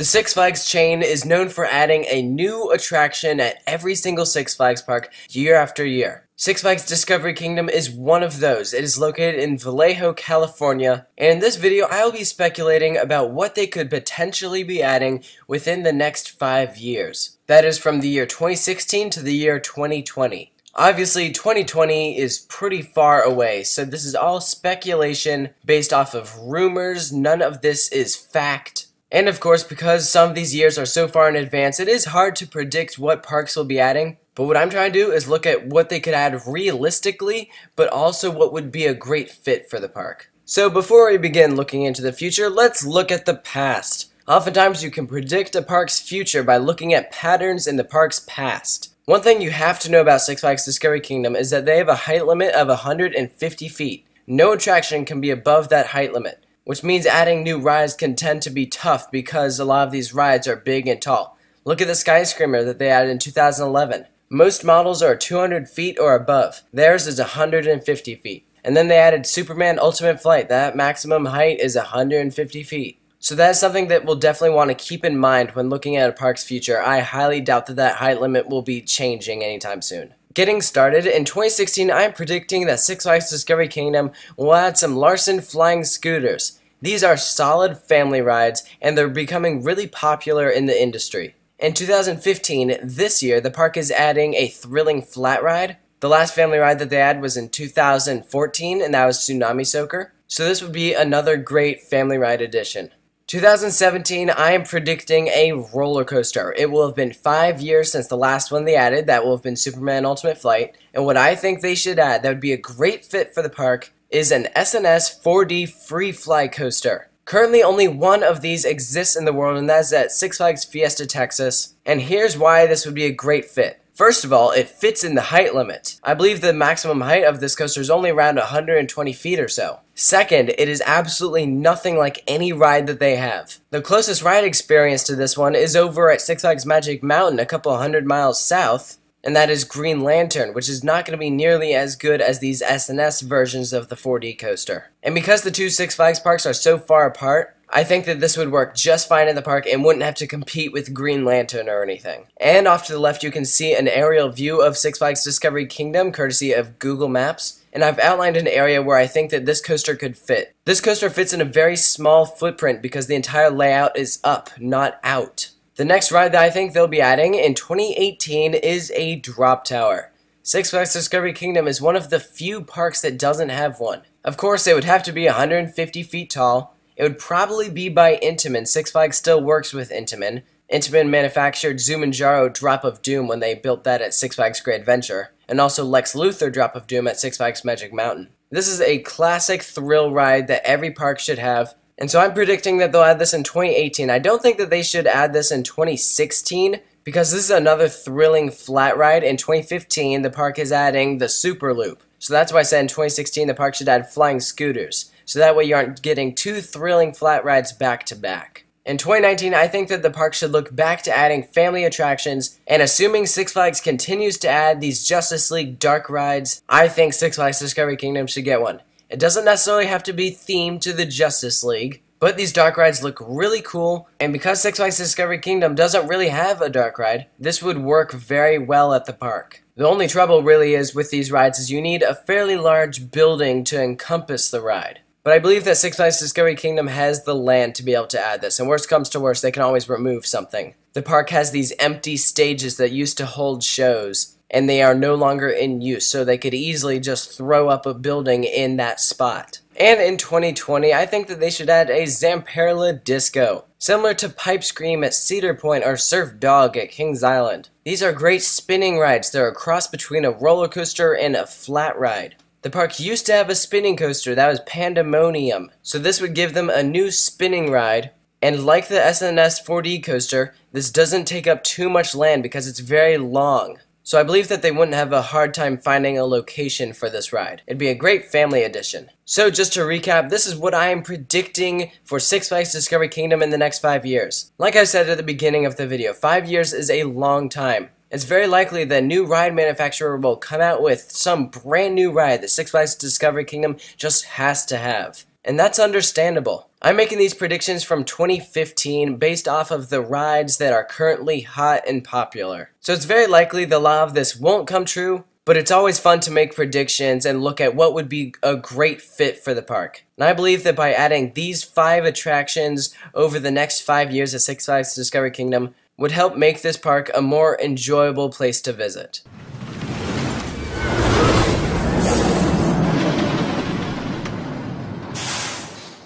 The Six Flags chain is known for adding a new attraction at every single Six Flags park year after year. Six Flags Discovery Kingdom is one of those. It is located in Vallejo, California, and in this video I will be speculating about what they could potentially be adding within the next 5 years. That is from the year 2016 to the year 2020. Obviously, 2020 is pretty far away, so this is all speculation based off of rumors. None of this is fact. And of course, because some of these years are so far in advance, it is hard to predict what parks will be adding. But what I'm trying to do is look at what they could add realistically, but also what would be a great fit for the park. So before we begin looking into the future, let's look at the past. Oftentimes you can predict a park's future by looking at patterns in the park's past. One thing you have to know about Six Flags Discovery Kingdom is that they have a height limit of 150 feet. No attraction can be above that height limit, which means adding new rides can tend to be tough because a lot of these rides are big and tall. Look at the Skyscreamer that they added in 2011. Most models are 200 feet or above. Theirs is 150 feet. And then they added Superman Ultimate Flight. That maximum height is 150 feet. So that is something that we'll definitely want to keep in mind when looking at a park's future. I highly doubt that that height limit will be changing anytime soon. Getting started, in 2016 I am predicting that Six Flags Discovery Kingdom will add some Larson flying scooters. These are solid family rides and they're becoming really popular in the industry. In 2015, this year, the park is adding a thrilling flat ride. The last family ride that they had was in 2014 and that was Tsunami Soaker. So this would be another great family ride addition. 2017, I am predicting a roller coaster. It will have been 5 years since the last one they added. That will have been Superman Ultimate Flight. And what I think they should add that would be a great fit for the park is an SNS 4D free fly coaster. Currently, only one of these exists in the world, and that is at Six Flags Fiesta, Texas. And here's why this would be a great fit. First of all, it fits in the height limit. I believe the maximum height of this coaster is only around 120 feet or so. Second, it is absolutely nothing like any ride that they have. The closest ride experience to this one is over at Six Flags Magic Mountain, a couple 100 miles south, and that is Green Lantern, which is not going to be nearly as good as these SNS versions of the 4D coaster. And because the two Six Flags parks are so far apart, I think that this would work just fine in the park and wouldn't have to compete with Green Lantern or anything. And off to the left you can see an aerial view of Six Flags Discovery Kingdom courtesy of Google Maps. And I've outlined an area where I think that this coaster could fit. This coaster fits in a very small footprint because the entire layout is up, not out. The next ride that I think they'll be adding in 2018 is a drop tower. Six Flags Discovery Kingdom is one of the few parks that doesn't have one. Of course, it would have to be 150 feet tall. It would probably be by Intamin. Six Flags still works with Intamin. Intamin manufactured Zumanjaro Drop of Doom when they built that at Six Flags Great Adventure, and also Lex Luthor Drop of Doom at Six Flags Magic Mountain. This is a classic thrill ride that every park should have. And so I'm predicting that they'll add this in 2018. I don't think that they should add this in 2016 because this is another thrilling flat ride. In 2015, the park is adding the Super Loop. So that's why I said in 2016 the park should add flying scooters. So that way you aren't getting two thrilling flat rides back to back. In 2019, I think that the park should look back to adding family attractions, and assuming Six Flags continues to add these Justice League dark rides, I think Six Flags Discovery Kingdom should get one. It doesn't necessarily have to be themed to the Justice League, but these dark rides look really cool, and because Six Flags Discovery Kingdom doesn't really have a dark ride, this would work very well at the park. The only trouble really is with these rides is you need a fairly large building to encompass the ride. But I believe that Six Flags Discovery Kingdom has the land to be able to add this, and worst comes to worst, they can always remove something. The park has these empty stages that used to hold shows, and they are no longer in use, so they could easily just throw up a building in that spot. And in 2020, I think that they should add a Zamperla Disco, similar to Pipe Scream at Cedar Point or Surf Dog at Kings Island. These are great spinning rides. They're a cross between a roller coaster and a flat ride. The park used to have a spinning coaster that was Pandemonium, so this would give them a new spinning ride. And like the SNS 4D coaster, this doesn't take up too much land because it's very long. So I believe that they wouldn't have a hard time finding a location for this ride. It'd be a great family addition. So just to recap, this is what I am predicting for Six Flags Discovery Kingdom in the next 5 years. Like I said at the beginning of the video, 5 years is a long time. It's very likely that a new ride manufacturer will come out with some brand new ride that Six Flags Discovery Kingdom just has to have. and that's understandable. I'm making these predictions from 2015 based off of the rides that are currently hot and popular. So it's very likely the law of this won't come true, but it's always fun to make predictions and look at what would be a great fit for the park. And I believe that by adding these 5 attractions over the next 5 years at Six Flags Discovery Kingdom would help make this park a more enjoyable place to visit.